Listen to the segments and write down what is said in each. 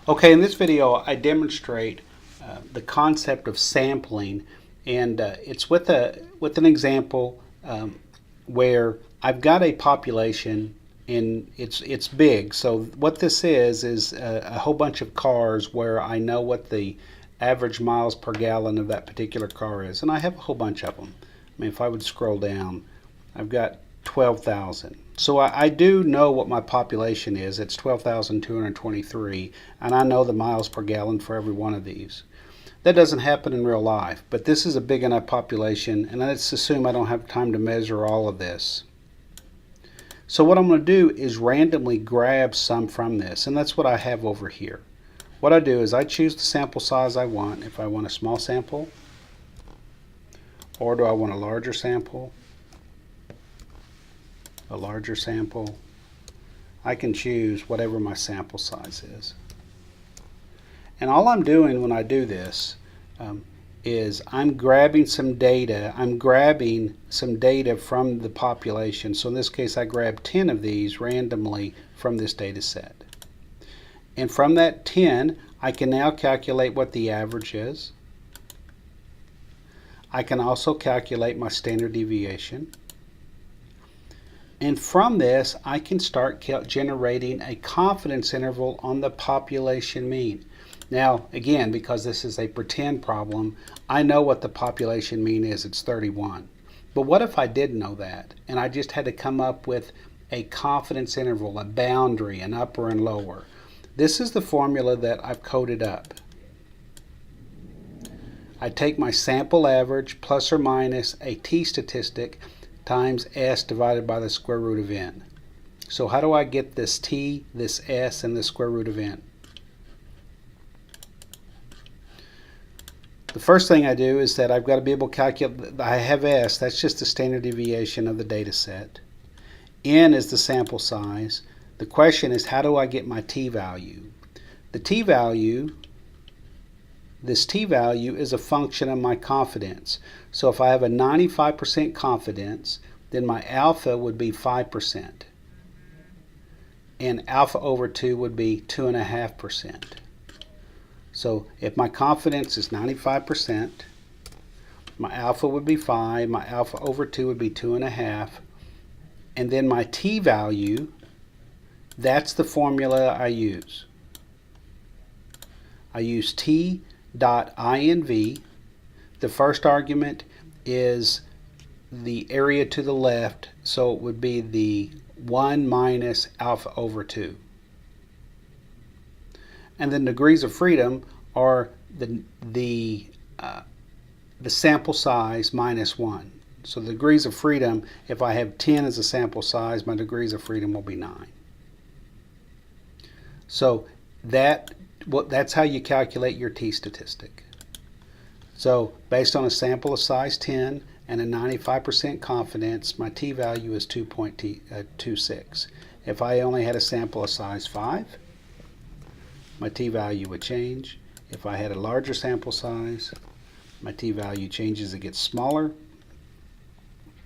Okay, in this video I demonstrate the concept of sampling, and it's with an example where I've got a population and it's big. So what this is a whole bunch of cars where I know what the average miles per gallon of that particular car is, and I have a whole bunch of them. I mean, if I would scroll down, I've got 12,000. So I do know what my population is. It's 12,223, and I know the miles per gallon for every one of these. That doesn't happen in real life, but this is a big enough population, and let's assume I don't have time to measure all of this. So what I'm going to do is randomly grab some from this, and that's what I have over here. What I do is I choose the sample size I want. If I want a small sample, or do I want a larger sample? A larger sample. I can choose whatever my sample size is. And all I'm doing when I do this is I'm grabbing some data. I'm grabbing some data from the population. So in this case, I grabbed 10 of these randomly from this data set. And from that 10, I can now calculate what the average is. I can also calculate my standard deviation. And from this, I can start generating a confidence interval on the population mean. Now, again, because this is a pretend problem, I know what the population mean is. It's 31. But what if I didn't know that, and I just had to come up with a confidence interval, a boundary, an upper and lower? This is the formula that I've coded up. I take my sample average plus or minus a t-statistic times s divided by the square root of n. So how do I get this t, this s, and the square root of n? The first thing I do is that I've got to be able to calculate. I have s, that's just the standard deviation of the data set. N is the sample size. The question is, how do I get my t-value? The t-value, this t-value is a function of my confidence. So if I have a 95% confidence, then my alpha would be 5%. And alpha over 2 would be 2.5%. So if my confidence is 95%, my alpha would be 5, my alpha over 2 would be 2.5, and then my t-value, that's the formula I use. I use t.inv. The first argument is the area to the left, so it would be the 1 minus alpha over 2. And then degrees of freedom are the sample size minus 1. So the degrees of freedom, if I have 10 as a sample size, my degrees of freedom will be 9. So that's how you calculate your t-statistic. So based on a sample of size 10 and a 95% confidence, my t-value is 2.26. If I only had a sample of size 5, my t-value would change. If I had a larger sample size, my t-value changes, it gets smaller.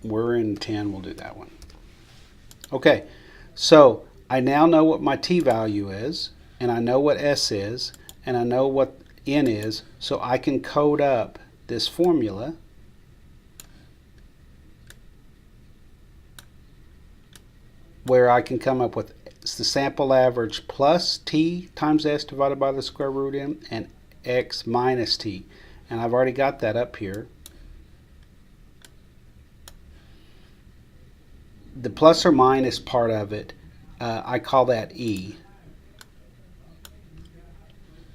We're in 10, we'll do that one. Okay, so I now know what my t-value is, and I know what s is, and I know what n is, so I can code up this formula where I can come up with the sample average plus t times s divided by the square root of n and x minus t. And I've already got that up here. The plus or minus part of it, I call that E.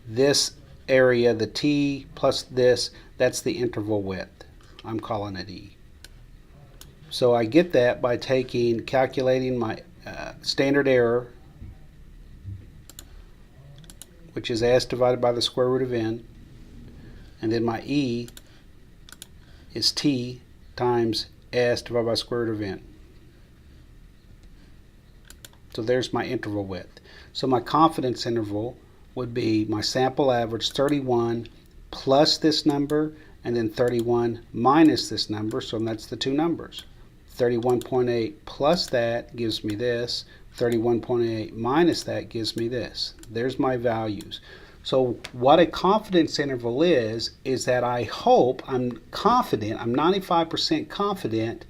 This area, the t plus this, that's the interval width. I'm calling it E. So I get that by calculating my standard error, which is s divided by the square root of n, and then my E is t times s divided by the square root of n. So there's my interval width. So my confidence interval would be my sample average 31 plus this number, and then 31 minus this number, so that's the two numbers. 31.8 plus that gives me this, 31.8 minus that gives me this. There's my values. So what a confidence interval is that I hope, I'm confident, I'm 95% confident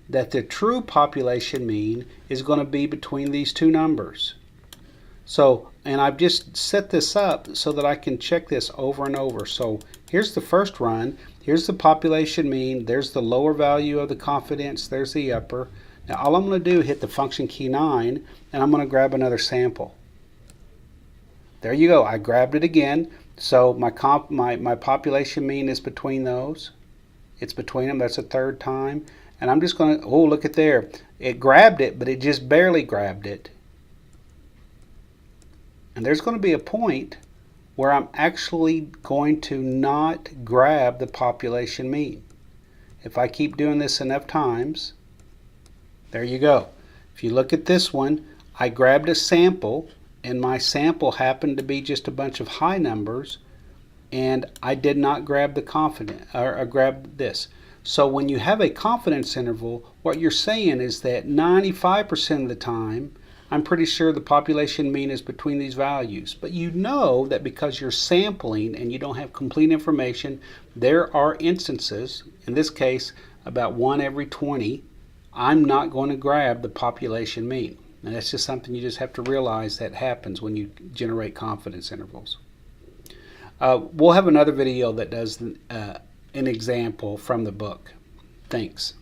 that the true population mean is going to be between these two numbers. So, and I've just set this up so that I can check this over and over. So here's the first run. Here's the population mean. There's the lower value of the confidence. There's the upper. Now all I'm going to do is hit the function key 9, and I'm going to grab another sample. There you go. I grabbed it again. So my population mean is between those. It's between them. That's a third time. And I'm just going to, oh, look at there. It grabbed it, but it just barely grabbed it. And there's going to be a point where I'm actually going to not grab the population mean. If I keep doing this enough times, there you go. If you look at this one, I grabbed a sample, and my sample happened to be just a bunch of high numbers, and I did not grab the confidence, or grab this. So when you have a confidence interval, what you're saying is that 95% of the time, I'm pretty sure the population mean is between these values. But you know that because you're sampling and you don't have complete information, there are instances, in this case about 1 every 20, I'm not going to grab the population mean. And that's just something you just have to realize that happens when you generate confidence intervals. We'll have another video that does an example from the book. Thanks.